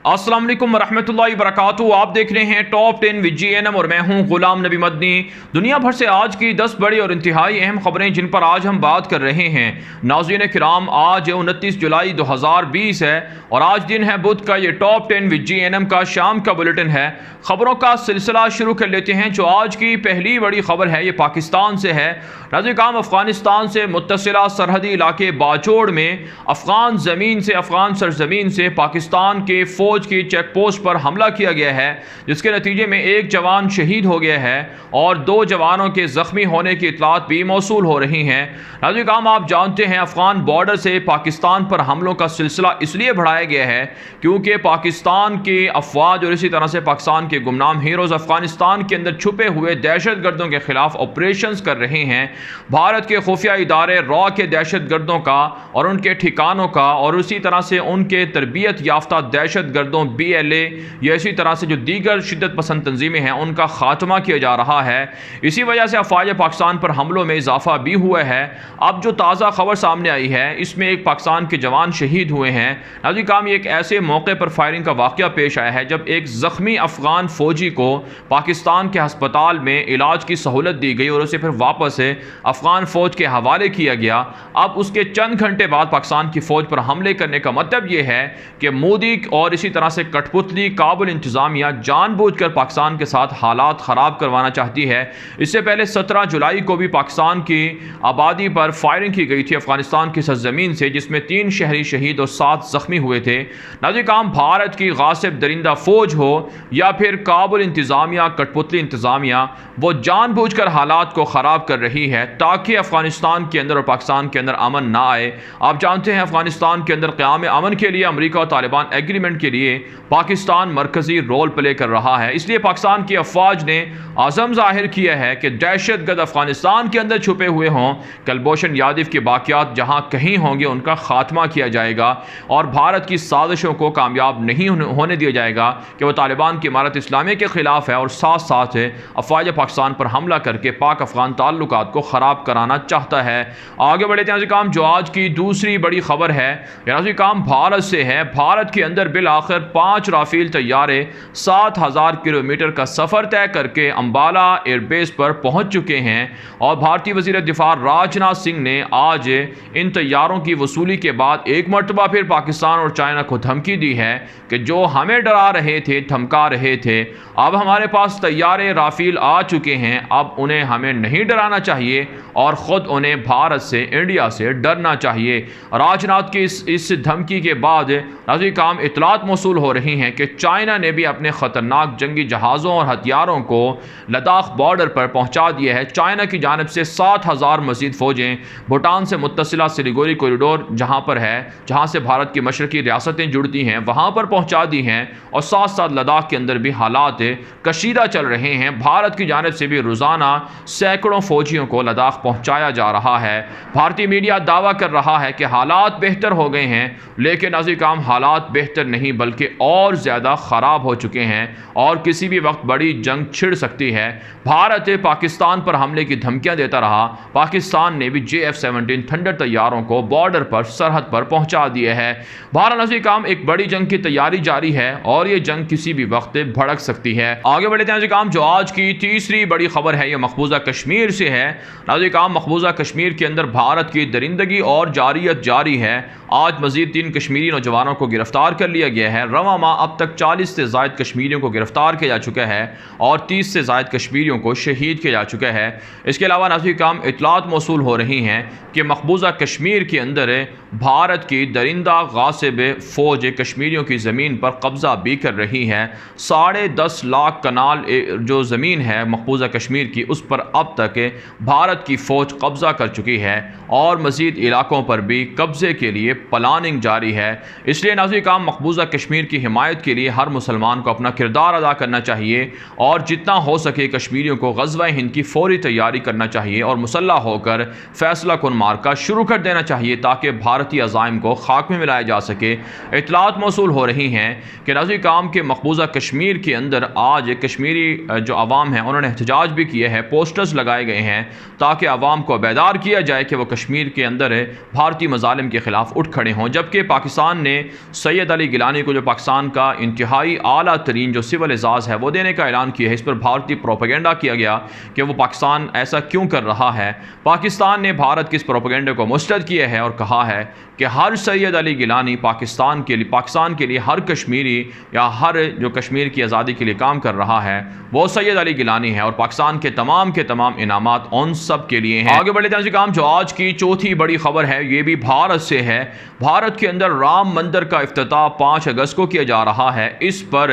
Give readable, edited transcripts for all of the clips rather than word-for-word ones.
अस्सलाम वालेकुम वरहमतुल्लाहि वबरकातुहू। आप देख रहे हैं टॉप 10 विद GNM और मैं हूं गुलाम नबी मदनी। दुनिया भर से आज की 10 बड़ी और इंतहाई अहम खबरें जिन पर आज हम बात कर रहे हैं। नाज़रीन किराम, आज 29 जुलाई 2020 है और आज दिन है बुध का। ये टॉप 10 विद GNM का शाम का बुलेटिन है। खबरों का सिलसिला शुरू कर लेते हैं। जो आज की पहली बड़ी खबर है ये पाकिस्तान से है। नाज़रीन किराम, अफगानिस्तान से मुत्तसिला सरहदी इलाके बाजोड़ में अफगान सरजमीन से पाकिस्तान के फौज की चेक पोस्ट पर हमला किया गया है, जिसके नतीजे में एक जवान शहीद हो गया है और 2 जवानों के जख्मी होने की इतलात भी मौसूल हो रही हैं। नाज़रीन किराम, आप जानते हैं अफगान बॉर्डर से पाकिस्तान पर हमलों का सिलसिला इसलिए बढ़ाया गया है क्योंकि पाकिस्तान की अफवाज और इसी तरह से पाकिस्तान के गुमनाम हीरोज़ अफगानिस्तान के अंदर छुपे हुए दहशत गर्दों के खिलाफ ऑपरेशन कर रहे हैं। भारत के खुफिया इदारे रॉ के दहशत गर्दों का और उनके ठिकानों का और उसी तरह से उनके तरबियत याफ्ता दहशत गर्दों BLA या इसी तरह से जो दीगर शिद्दत पसंद तंजीमें हैं उनका खात्मा किया जा रहा है। इसी वजह से अफवाज पाकिस्तान पर हमलों में इजाफा भी हुआ है। अब जो ताज़ा खबर सामने आई है इसमें एक पाकिस्तान के जवान शहीद हुए हैं। नाज़रीन किराम, एक ऐसे मौके पर फायरिंग का वाक़या पेश आया है जब एक ज़ख्मी अफगान फौजी को पाकिस्तान के हस्पताल में इलाज की सहूलत दी गई और उसे फिर वापस अफगान फौज के हवाले किया गया। अब उसके चंद घंटे बाद पाकिस्तान की फौज पर हमले करने का मतलब यह है कि मोदी और इसी तरह से कठपुतली काबुल इंतजामिया जानबूझकर पाकिस्तान के साथ हालात ख़राब करवाना चाहती है। इससे पहले 17 जुलाई को भी पाकिस्तान की आबादी पर फायरिंग की गई थी अफगानिस्तान की सरजमीन से, जिसमें 3 शहरी शहीद और 7 जख्मी हुए थे। नाज़रीन किराम, भारत की गासिब दरिंदा फौज हो या फिर काबुल इंतजामिया कठपुतली इंतजामिया, वो जानबूझकर हालात को ख़राब कर रही है ताकि अफगानिस्तान के अंदर और पाकिस्तान के अंदर अमन ना आए। आप जानते हैं अफगानिस्तान के अंदर क़याम अमन के लिए अमेरिका और तालिबान एग्रीमेंट के लिए पाकिस्तान मरकज़ी रोल प्ले कर रहा है। इसलिए पाकिस्तान की अफवाज ने आज़म ज़ाहिर किया है कि दहशतगर्द अफगानिस्तान के अंदर छुपे हुए हों, कलभूषण यादव के बाक़ियात जहाँ कहीं होंगे उनका खात्मा किया जाएगा और भारत की साजिशों को कामयाब नहीं होने दिया जाएगा कि वह तालिबान की इमारत इस्लामी के ख़िलाफ़ है और साथ साथ अफवाज पाकिस्तान पर हमला करके पाक अफगान ताल्लुकात को ख़राब कराना चाहता है। आगे बढ़े नाज़रीन किराम, जो आज की दूसरी बड़ी खबर है नाज़रीन किराम भारत से है। भारत के अंदर बिल आखिर 5 राफेल तैयारे 7000 किलोमीटर का सफ़र तय करके अम्बाला एयरबेस पर पहुंच चुके हैं और भारतीय वज़ीर दिफा राजनाथ सिंह ने आज इन तैयारों की वसूली के बाद एक मरतबा फिर पाकिस्तान और चाइना को धमकी दी है कि जो हमें डरा रहे थे, धमका रहे थे, अब हमारे पास तैयारे राफेल आ चुके हैं, अब उन्हें हमें नहीं डराना चाहिए और ख़ुद उन्हें भारत से, इंडिया से डरना चाहिए। राजनाथ की इस धमकी के बाद नाज़रीन किराम इतलात मौसूल हो रही हैं कि चाइना ने भी अपने ख़तरनाक जंगी जहाज़ों और हथियारों को लद्दाख बॉर्डर पर पहुंचा दिया है। चाइना की जानब से 7000 मज़ीद फ़ौजें भूटान से मुत्तसिला सिलीगुड़ी कॉरिडोर जहाँ से भारत की मशरक़ी रियासतें जुड़ती हैं वहाँ पर पहुँचा दी हैं और साथ साथ लद्दाख के अंदर भी हालात कशीदा चल रहे हैं। भारत की जानब से भी रोज़ाना सैकड़ों फ़ौजियों को लद्दाख पहुँचाया जा रहा है। भारतीय मीडिया दावा कर रहा है कि हालात बेहतर हो गए हैं, लेकिन नाज़रीन किराम हालात बेहतर नहीं बल्कि और ज़्यादा ख़राब हो चुके हैं और किसी भी वक्त बड़ी जंग छिड़ सकती है। भारत पाकिस्तान पर हमले की धमकियां देता रहा। पाकिस्तान ने भी JF-17 थंडर तैयारों को बॉर्डर पर, सरहद पर पहुंचा दिया है। भारत नाज़रीन किराम एक बड़ी जंग की तैयारी जारी है और ये जंग किसी भी वक्त भड़क सकती है। आगे बढ़ते हैं नाज़रीन किराम, जो आज की तीसरी बड़ी खबर है ये मकबूजा कश्मीर से है। नाज़रीन किराम, मकबूजा कश्मीर के अंदर भारत की दरिंदगी और जारियत जारी है। आज मज़ीद 3 कश्मीरी नौजवानों को गिरफ्तार कर लिया गया है। रवा माह अब तक 40 से ज़ायद कश्मीरियों को गिरफ्तार किया जा चुका है और 30 से ज़ायद कश्मीरियों को शहीद किया जा चुका है। इसके अलावा नाज़रीन किराम इतलात मौसूल हो रही हैं कि मकबूजा कश्मीर के अंदर भारत की दरिंदा गासिब फ़ौज कश्मीरियों की ज़मीन पर कब्ज़ा भी कर रही है। 10.5 लाख कनाल जो ज़मीन है मकबूजा कश्मीर की, उस पर अब तक भारत की फ़ौज कब्ज़ा कर चुकी है और मज़ीद इलाकों पर भी कब्ज़े के लिए प्लानिंग जारी है। इसलिए नाज़रीन किराम मकबूजा कश्मीर की हिमायत के लिए हर मुसलमान को अपना किरदार अदा करना चाहिए और जितना हो सके कश्मीरियों को ग़ज़वा हिंद की फ़ौरी तैयारी करना चाहिए और मुसल्लह होकर फ़ैसला कुन मार्का शुरू कर देना चाहिए ताकि भारतीय अज़ाइम को खाक में मिलाया जा सके। इतलात मौसूल हो रही हैं कि नाज़रीन किराम के मकबूजा कश्मीर के अंदर आज कश्मीरी जो आवाम है उन्होंने एहतजाज भी किया है, पोस्टर्स लगाए गए हैं ताकि आवाम को बेदार किया जाए कि वो कश्मीर के अंदर भारतीय मज़ालिम के ख़िलाफ़ उठ खड़े हों। जबकि पाकिस्तान ने सैयद अली गिलानी को जो पाकिस्तान का इंतहाई आला तरीन जो सिविल एजाज़ है वो देने का ऐलान किया है। इस पर भारतीय प्रोपेगेंडा किया गया कि वो पाकिस्तान ऐसा क्यों कर रहा है। पाकिस्तान ने भारत के इस प्रोपेगेंडे को मुस्तरद किया है और कहा है कि हर सैयद अली गिलानी पाकिस्तान के लिए हर कश्मीरी या हर जो कश्मीर की आज़ादी के लिए काम कर रहा है वो सैयद अली गिलानी है और पाकिस्तान के तमाम इनामात उन सब के लिए हैं। आगे बढ़े थे काम जो आज की चौथी बड़ी खबर है ये भी भारत से है। भारत के अंदर राम मंदिर का इफ्तिताह 5 अगस्त को किया जा रहा है। इस पर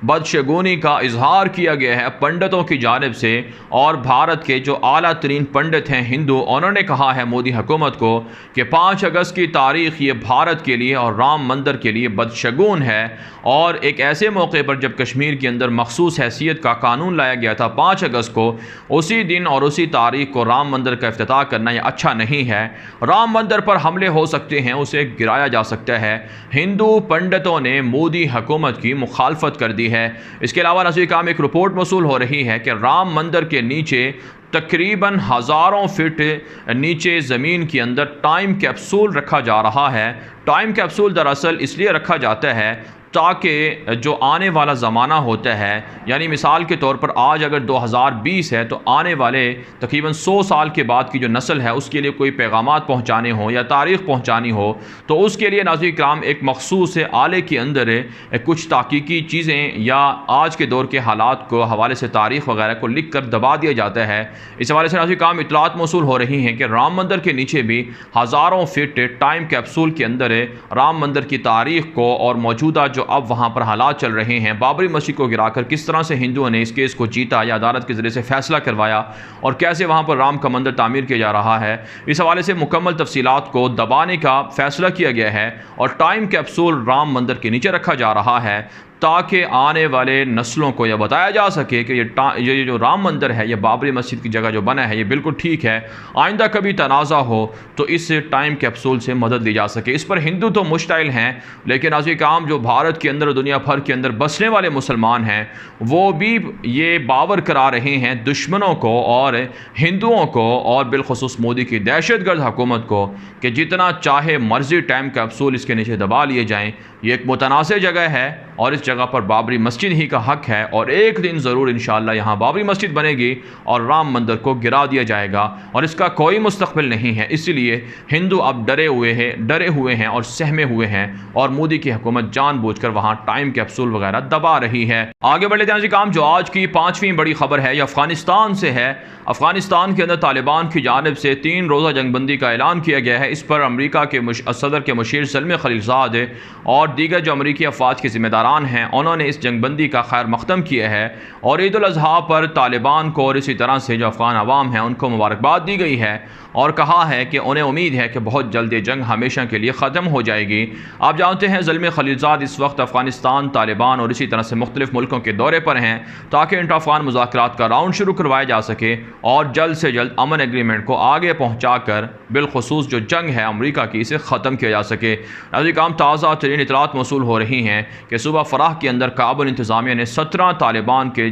बदशगुनी का इजहार किया गया है पंडितों की जानिब से और भारत के जो आला तरीन पंडित हैं हिंदू, उन्होंने कहा है मोदी हुकूमत को कि 5 अगस्त की तारीख ये भारत के लिए और राम मंदिर के लिए बदशगुन है और एक ऐसे मौके पर जब कश्मीर के अंदर मखसूस हैसियत का कानून लाया गया था 5 अगस्त को, उसी दिन और उसी तारीख को राम मंदिर का इफ्तिताह करना यह अच्छा नहीं है। राम मंदिर पर हमले हो सकते हैं, उसे गिराया जा सकता है। हिंदू पंडितों ने मोदी हुकूमत की मुखालफत कर दी है। इसके अलावा नज़ीर काम एक रिपोर्ट मौसूल हो रही है कि राम मंदिर के नीचे तकरीबन हज़ारों फिट नीचे ज़मीन के अंदर टाइम कैप्सूल रखा जा रहा है। टाइम कैप्सूल दरअसल इसलिए रखा जाता है ताकि जो आने वाला ज़माना होता है, यानी मिसाल के तौर पर आज अगर 2020 है तो आने वाले तकरीबन 100 साल के बाद की जो नस्ल है उसके लिए कोई पैगामात पहुँचाने हो या तारीख़ पहुँचानी हो तो उसके लिए नाज़रीन किराम एक मखसूस आले के अंदर कुछ ताक़ीकी चीज़ें या आज के दौर के हालात को हवाले से तारीख़ वगैरह को लिख कर दबा दिया जाता है। इस हवाले से नाज़रीन किराम इतलात मौसूल हो रही हैं कि राम मंदिर के नीचे भी हज़ारों फिट टाइम कैप्सूल के अंदर राम मंदिर की तारीख़ को और मौजूदा जो अब वहाँ पर हालात चल रहे हैं, बाबरी मस्जिद को गिराकर किस तरह से हिंदुओं ने इस केस को जीता या अदालत के ज़रिए से फ़ैसला करवाया और कैसे वहाँ पर राम का मंदिर तामीर किया जा रहा है, इस हवाले से मुकम्मल तफसीलात को दबाने का फ़ैसला किया गया है और टाइम कैप्सूल राम मंदिर के नीचे रखा जा रहा है ताकि आने वाले नस्लों को यह बताया जा सके कि ये जो राम मंदिर है, ये बाबरी मस्जिद की जगह जो बना है ये बिल्कुल ठीक है, आइंदा कभी तनाज़ा हो तो इस टाइम कैप्सूल से मदद ली जा सके। इस पर हिंदू तो मुश्ताइल हैं, लेकिन नाज़रीन किराम जो भारत के अंदर दुनिया भर के अंदर बसने वाले मुसलमान हैं वो भी ये बावर करा रहे हैं दुश्मनों को और हिंदुओं को और बिलखुसूस मोदी की दहशतगर्द हुकूमत को कि जितना चाहे मर्जी टाइम कैप्सूल इसके नीचे दबा लिए जाएँ। ये एक मुतनाज़ जगह है और इस जगह पर बाबरी मस्जिद ही का हक है और एक दिन ज़रूर इंशाअल्लाह यहाँ बाबरी मस्जिद बनेगी और राम मंदिर को गिरा दिया जाएगा और इसका कोई मुस्तक़बिल नहीं है। इसलिए हिंदू अब डरे हुए हैं और सहमे हुए हैं और मोदी की हुकूमत जानबूझकर वहाँ टाइम कैप्सूल वगैरह दबा रही है। आगे बढ़ लेते हैं जी काम जो आज की 5वीं बड़ी खबर है ये अफ़गानिस्तान से है। अफ़गानिस्तान के अंदर तालिबान की जानिब से 3 रोज़ा जंगबंदी का ऐलान किया गया है। इस पर अमरीका के सदर के मुशीर सलम खलीलज़ाद और दीगर जो अमरीकी अफवाज के ज़िम्मेदारान हैं उन्होंने इस जंगबंदी का खैर मकदम किया है और ईद उल अज़हा पर तालिबान को और इसी तरह से जो अफ़गान अवाम हैं उनको मुबारकबाद दी गई है और कहा है कि उन्हें उम्मीद है कि बहुत जल्द ये जंग हमेशा के लिए ख़त्म हो जाएगी। आप जानते हैं ज़ल्म खलीलज़ाद इस वक्त अफ़गानिस्तान, तालिबान और इसी तरह से मुख्तलिफ़ मुल्कों के दौरे पर हैं ताकि इंटर अफ़गान मुज़ाकरात का राउंड शुरू करवाया जा सके और जल्द से जल्द अमन एग्रीमेंट को आगे पहुँचा कर बिलखुसूस जो जंग है अमरीका की इसे ख़त्म किया जा सके। नाज़रीन काम ताज़ा तरीन इतलात मौसूल हो रही हैं कि सुबह फ़राह के अंदर काबुल इंतज़ामिया ने 17 तालिबान के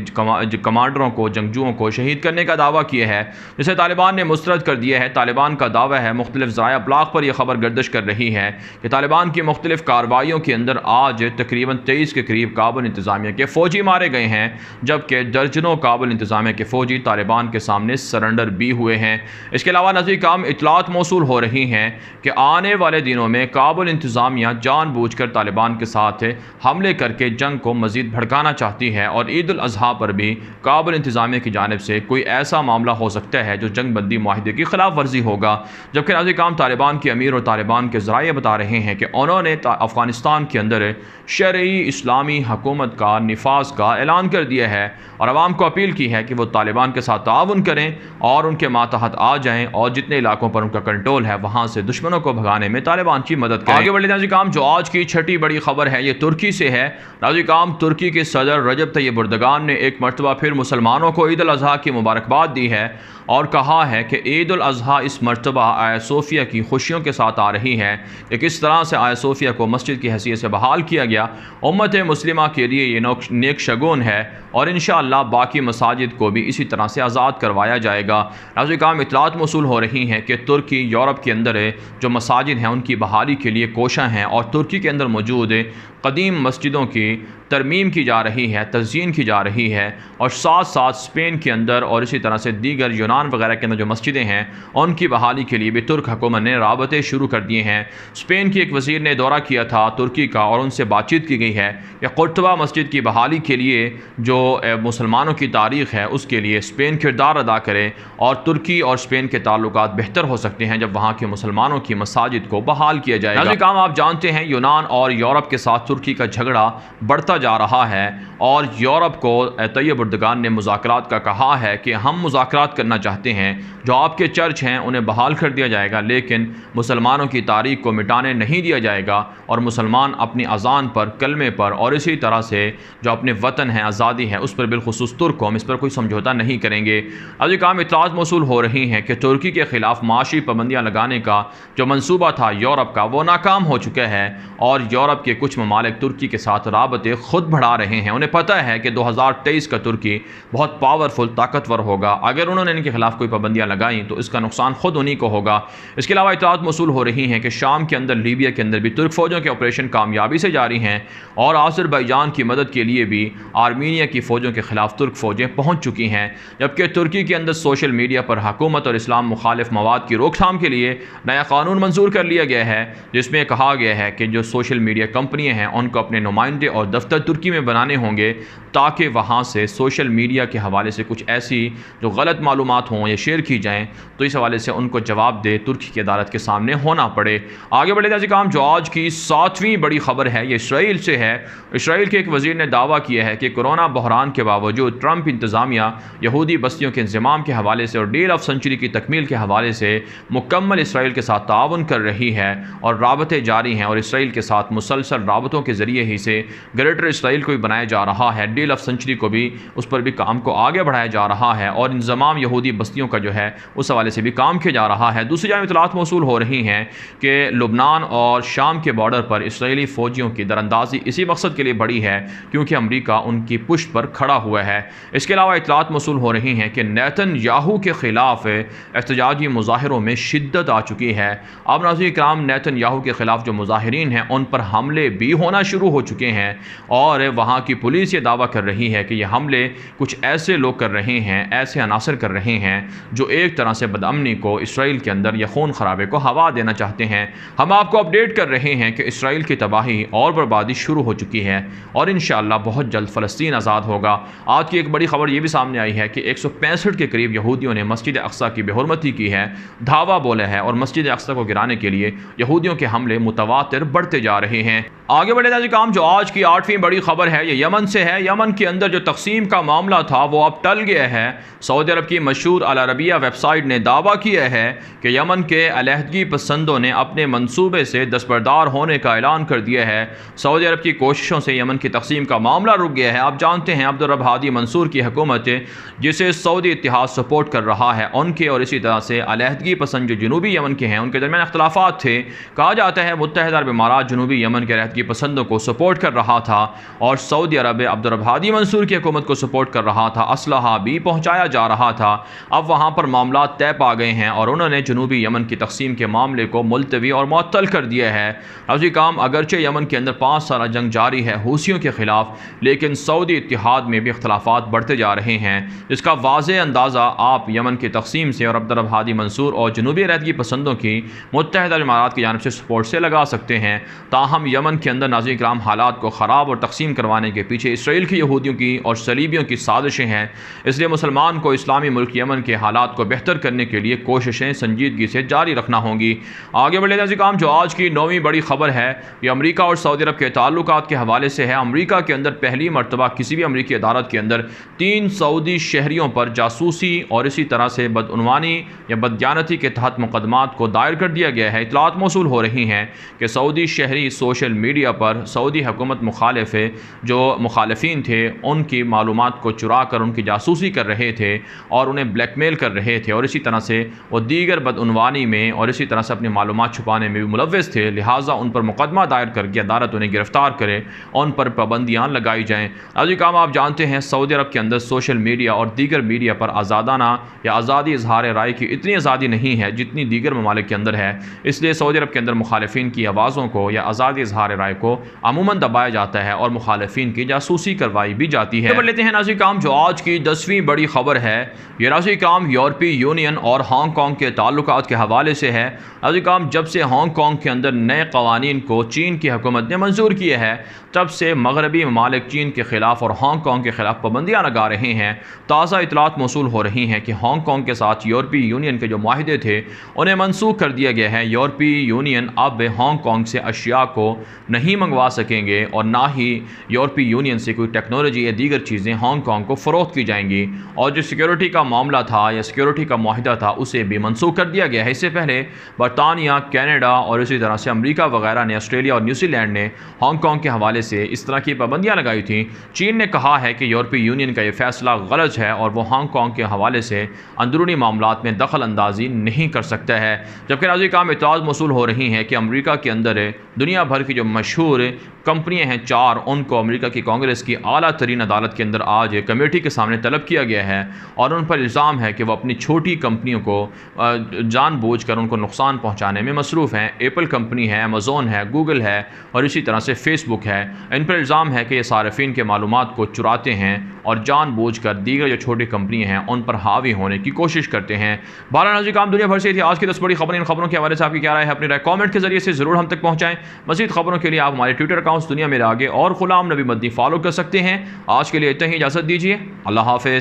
कमांडरों को, जंगजुओं को शहीद करने का दावा किया है, जिसे तालिबान ने मुस्तरद कर दिया है। तालिबान का दावा है, मुख्तलिफ ज़राया अबलाग पर यह खबर गर्दिश कर रही है कि तालिबान की मुख्तलिफ कार्रवाइयों के अंदर आज तकरीबन 23 के करीब काबुल इंतज़ामिया के फ़ौजी मारे गए हैं, जबकि दर्जनों काबुल इंतज़ामिया के फ़ौजी तालिबान के सामने सरेंडर भी हुए हैं। इसके अलावा नज़ीर काम इतलात मौसूल हो रही हैं कि आने वाले दिनों में काबुल इंतज़ामिया जानबूझकर तालिबान के साथ हमले करके जंग को मज़ीद भड़काना चाहती है और ईद उल अज़हा पर भी काबुल इंतज़ामिया की जानिब से कोई ऐसा मामला हो सकता है जो जंग बंदी माहिदे की खिलाफ वर्जी होगा। जबकि नाज़रीन काम तालिबान के अमीर और तालिबान के ज़राए बता रहे हैं कि उन्होंने अफ़गानिस्तान के अंदर शरई इस्लामी हुकूमत का निफाज का ऐलान कर दिया है और आवाम को अपील की है कि वो तालिबान के साथ ताउन करें और उनके मातहत आ जाएँ और जितने इलाकों पर उनका कंट्रोल है वहाँ से दुश्मनों को भगाने में तालिबान की मदद करें। आगे बढ़े नाज़रीन काम जो आज की 6ठी बड़ी खबर है ये तुर्की से है। नाज़रीन काम तुर्की के सदर रजब तैयब एर्दोगान ने एक मरतबा फिर मुसलमानों को ईद उल अज़हा की मुबारकबाद दी है और कहा है कि ईद उल अज़हा इस मरतबा आया सोफिया की खुशियों के साथ आ रही है कि किस तरह से आया सोफिया को मस्जिद की हैसियत से बहाल किया गया। उम्मत मुस्लिमा के लिए ये नेक शगुन है और इंशाअल्लाह बाकी मसाजिद को भी इसी तरह से आज़ाद करवाया जाएगा। नाज़रीन काम इतलात मौसूल हो रही हैं कि तुर्की यूरोप के अंदर जो मसाजिद हैं उनकी बहाली के लिए कोशा हैं और तुर्की के अंदर मौजूद कदीम मस्जिदों की तरमीम की जा रही है, तज़यीन की जा रही है, और साथ साथ स्पेन के अंदर और इसी तरह से दीगर यूनान वगैरह के अंदर जो मस्जिदें हैं उनकी बहाली के लिए भी तुर्क हुकूमत ने राबते शुरू कर दिए हैं। स्पेन की एक वज़ीर ने दौरा किया था तुर्की का और उनसे बातचीत की गई है कि कुर्तबा मस्जिद की बहाली के लिए जो मुसलमानों की तारीख़ है उसके लिए स्पेन किरदार अदा करे और तुर्की और स्पेन के ताल्लुकात बेहतर हो सकते हैं जब वहाँ के मुसलमानों की मसाजिद को बहाल किया जाएगा। नाज़रीन काम आप जानते हैं यूनान और यूरोप के साथ तुर्की का झगड़ा बढ़ता जा रहा है और यूरोप को तैयब उर्दगान ने मुज़ाकरात का कहा है कि हम मुज़ाकरात करना चाहते हैं, जो आपके चर्च हैं उन्हें बहाल कर दिया जाएगा लेकिन मुसलमानों की तारीख़ को मिटाने नहीं दिया जाएगा और मुसलमान अपनी अज़ान पर, कलमे पर और इसी तरह से जो अपने वतन है, आज़ादी है, उस पर बिलखुसूस तुर्क कौम इस पर कोई समझौता नहीं करेंगे। अभी काम इतलात मौसूल हो रही हैं कि तुर्की के ख़िलाफ़ माशी पाबंदियाँ लगाने का जो मनसूबा था यूरोप का वो नाकाम हो चुका है और यूरोप के कुछ ममालिक तुर्की के साथ राबते ख़ुद बढ़ा रहे हैं। उन्हें पता है कि 2023 का तुर्की बहुत पावरफुल, ताकतवर होगा। अगर उन्होंने इनके खिलाफ कोई पाबंदियाँ लगाई तो इसका नुकसान खुद उन्हीं को होगा। इसके अलावा इतलात मौसूल हो रही हैं कि शाम के अंदर, लीबिया के अंदर भी तुर्क फ़ौजों के ऑपरेशन कामयाबी से जारी हैं और आज़रबाईजान की मदद के लिए भी आर्मीनिया की फ़ौजों के खिलाफ तुर्क फ़ौजें पहुँच चुकी हैं। जबकि तुर्की के अंदर सोशल मीडिया पर हुकूमत और इस्लाम मुखालिफ मवाद की रोकथाम के लिए नया कानून मंजूर कर लिया गया है जिसमें कहा गया है कि जो सोशल मीडिया कंपनियाँ हैं उनको अपने नुमाइंदे और दफ्तर तुर्की में बनाने होंगे ताकि वहाँ से सोशल मीडिया के हवाले से कुछ ऐसी जो गलत मालूमात हों या शेयर की जाएँ तो इस हवाले से उनको जवाब दे तुर्की की अदालत के सामने होना पड़े। आगे बढ़े जैसे काम जो आज की 7वीं बड़ी खबर है ये इसराइल से है। इसराइल के एक वज़ीर ने दावा किया है कि कोरोना बहरान के बावजूद ट्रंप इंतज़ामिया यहूदी बस्तियों के इंतज़ाम के हवाले से और डील ऑफ सेंचुरी की तकमील के हवाले से मुकम्मल इसराइल के साथ ताउन कर रही है और राबते जारी हैं और इसराइल के साथ मुसलसल राबतों के ज़रिए ही से ग्रेटर इसराइल को भी बनाया जा रहा है। डील ऑफ सेंचुरी को भी, उस पर भी काम को आगे बढ़ाया जा रहा है और इंतज़ाम यहूदी बस्तियों का जो है उस हवाले से भी काम किया जा रहा है। दूसरी जानब इतलात मौसूल हो रही हैं कि लुबनान और शाम के बॉर्डर पर इसराइली फ़ौजियों की दरअंदाजी इसी मकसद के लिए बढ़ी है क्योंकि अमरीका उनकी पुष्ट पर खड़ा हुआ है। इसके अलावा इतलात मौसूल हो रही हैं कि नेतन्याहू के ख़िलाफ़ एहतजाजी मुज़ाहिरों में शिद्दत आ चुकी है। अब नाज़रीन किराम नेतन्याहू के ख़िलाफ़ जो मुज़ाहिरीन हैं उन पर हमले भी होना शुरू हो चुके हैं और वहाँ की पुलिस ये दावा कर रही है कि ये हमले कुछ ऐसे लोग कर रहे हैं, ऐसे अनासर कर रहे हैं जो एक तरह से बदअमनी को इसराइल के अंदर या खून खराबे को हवा देना चाहते हैं। हम आपको अपडेट कर रहे हैं कि इसराइल की तबाही और बर्बादी शुरू हो चुकी है और इंशाअल्लाह बहुत जल्द फ़लस्तीन आज़ाद होगा। आज की एक बड़ी खबर ये भी सामने आई है कि 165 के करीब यहूदियों ने मस्जिद अक्सा की बेहुरमती की है, धावा बोला है और मस्जिद अक्सा को गिराने के लिए यहूदियों के हमले मुतवातिर बढ़ते जा रहे हैं। आगे बढ़े जाए काम जो आज की 8वीं बड़ी खबर है ये यमन से है। यमन के अंदर जो तकसीम का मामला था वो अब टल गया है। सऊदी अरब की मशहूर अल अरबिया वेबसाइट ने दावा किया है कि यमन के अलहदगी पसंदों ने अपने मंसूबे से दस्तबरदार होने का ऐलान कर दिया है। सऊदी अरब की कोशिशों से यमन की तकसीम का मामला रुक गया है। आप जानते हैं अब्दुल रब हादी मंसूर की हुकूमत जिसे सऊदी इत्तेहाद सपोर्ट कर रहा है उनके और इसी तरह से अलहदगी पसंद जो जनूबी यमन के हैं उनके दरमियान अख्तलाफात थे। कहा जाता है मुत्तहिदा अरब इमारात जनूबी यमन के अलहदगी पसंदों को सपोर्ट कर रहा था और सऊदी अरब अब्दुल रब हादी मंसूर की हुकूमत को सपोर्ट कर रहा था, असलहा भी पहुँचाया जा रहा था। अब वहाँ पर मामला तय पा गए हैं और उन्होंने जनूबी यमन की तकसीम के मामले को मुलतवी और मुअत्तल कर दिया है। अजी काम अगरचे यमन के अंदर 5 साल जंग जारी है हूसियों के ख़िलाफ़, लेकिन सऊदी इत्तिहाद में भी इख्तलाफात बढ़ते जा रहे हैं। इसका वाज़ेह अंदाज़ा आप यमन की तकसीम से और अब्दुल रब हादी मंसूर और जनूबी अलहदगी पसंदों की मुत्तहिदा अरब इमारात की जानिब से सपोर्ट से लगा सकते हैं। ताहम यमन के अंदर नाज़रीन किराम हालात को ख़राब और तकसीम करवाने के पीछे इसराइल की यहूदियों की और सलीबियों की साजिशें हैं। इसलिए मुसलमान को इस्लामी मुल्क यमन के हालात को बेहतर करने के लिए कोशिशें संजीदगी से जारी रखना होंगी। आगे बढ़े जैसे काम जो आज की 9वीं बड़ी खबर है ये अमरीका और सऊदी अरब के ताल्लुकात के हवाले से है। अमरीका के अंदर पहली मरतबा किसी भी अमरीकी अदालत के अंदर 3 सऊदी शहरियों पर जासूसी और इसी तरह से बदउनवानी या बददियानती के तहत मुकदमात को दायर कर दिया गया है। इतलात मौसूल हो रही हैं कि सऊदी शहरी सोशल मीडिया पर सऊदी हुकूमत मुखालिफ जो मुखालफिन थे उनकी मालूमात को चुरा कर उनकी जासूसी कर रहे थे और उन्हें ब्लैकमेल कर रहे थे, और इसी तरह से वो दीगर बदउनवानी में और इसी तरह से अपनी मालूमात छुपाने में भी मुलव्वस थे। लिहाजा उन पर मुकदमा दायर करके अदालत उन्हें गिरफ़्तार करे, उन पर पाबंदियाँ लगाई जाएँ। आज काम आप जानते हैं सऊदी अरब के अंदर सोशल मीडिया और दीगर मीडिया पर आज़ादाना या आज़ादी इजहार राय की इतनी आज़ादी नहीं है जितनी दीगर ममालिक के अंदर है। इसलिए सऊदी अरब के अंदर मुखालिफिन की आवाज़ों को या आज़ादी इजहार राय को अमूमन दबाया जाता है और मुखालिफिन की जासूसी करवाई भी जाती है। लेते हैं नाज़रीन काम जो आज की 10वीं बड़ी खबर है, ये नाज़रीन काम यूरोपीय यूनियन और हांगकॉन्ग के ताल्लुकात के हवाले से है। नाज़रीन काम जब से हांगकॉन्ग के अंदर नए कवानीन को चीन की हुकूमत ने मंजूर किए हैं, तब से मगरबी ममालिक चीन के ख़िलाफ़ और हांगकॉन्ग के ख़िलाफ़ पाबंदियाँ लगा रहे हैं। ताज़ा इतलात मौसूल हो रही हैं कि हांगकॉन्ग के साथ यूरोपीय यूनियन के जो माहिदे थे उन्हें मनसूख कर दिया गया है। यूरोपीय यूनियन अब हांगकॉन्ग से अशिया को नहीं मंगवा सकेंगे और ना ही यूरोपीय यूनियन से कोई टेक्नोलॉजी या दीगर चीज़ें हांगकॉन्ग को फ़रोख्त की जाएंगी, और जो सिक्योरिटी का मामला था या सिक्योरिटी का माहिदा था उसे भी मनसूख कर दिया गया है। इससे पहले बरतानिया, कनाडा और इसी तरह से अमेरिका वगैरह ने, ऑस्ट्रेलिया और न्यूजीलैंड ने हांगकॉन्ग के हवाले से इस तरह की पाबंदियाँ लगाई थी। चीन ने कहा है कि यूरोपीय यूनियन का ये फैसला गलत है और वो हांगकॉन्ग के हवाले से अंदरूनी मामलात में दखल अंदाजी नहीं कर सकता है। जबकि नाज़रीन काम इत्तलात मौसूल हो रही हैं कि अमेरिका के अंदर दुनिया भर की जो मशहूर कंपनियां हैं 4, उनको अमेरिका की कांग्रेस की आला तरीन अदालत के अंदर आज कमेटी के सामने तलब किया गया है और उन पर इल्ज़ाम है कि वह अपनी छोटी कंपनियों को जानबूझकर उनको नुकसान पहुंचाने में मसरूफ़ हैं। एप्पल कंपनी है, अमेज़ॉन है, गूगल है और इसी तरह से फेसबुक है। इन पर इल्ज़ाम है कि ये सार्फिन के मालूमात को चुराते हैं और जानबूझकर दीगर जो छोटी कंपनियाँ हैं उन पर हावी होने की कोशिश करते हैं। बारह नाज़रीन काम दुनिया भर से थी आज की 10 बड़ी खबरें। इन खबरों के हवाले से आपकी क्या राय है, अपनी राय कॉमेंट के जरिए से ज़रूर हम तक पहुँचाएँ। मज़ीद खबरों के लिए आप हमारे ट्विटर अकाउंट्स दुनिया मेरे आगे और गुलाम नबी मदनी फॉलो कर सकते हैं। आज के लिए इतना ही, इजाज़त दीजिए। अल्लाह हाफ़िज़।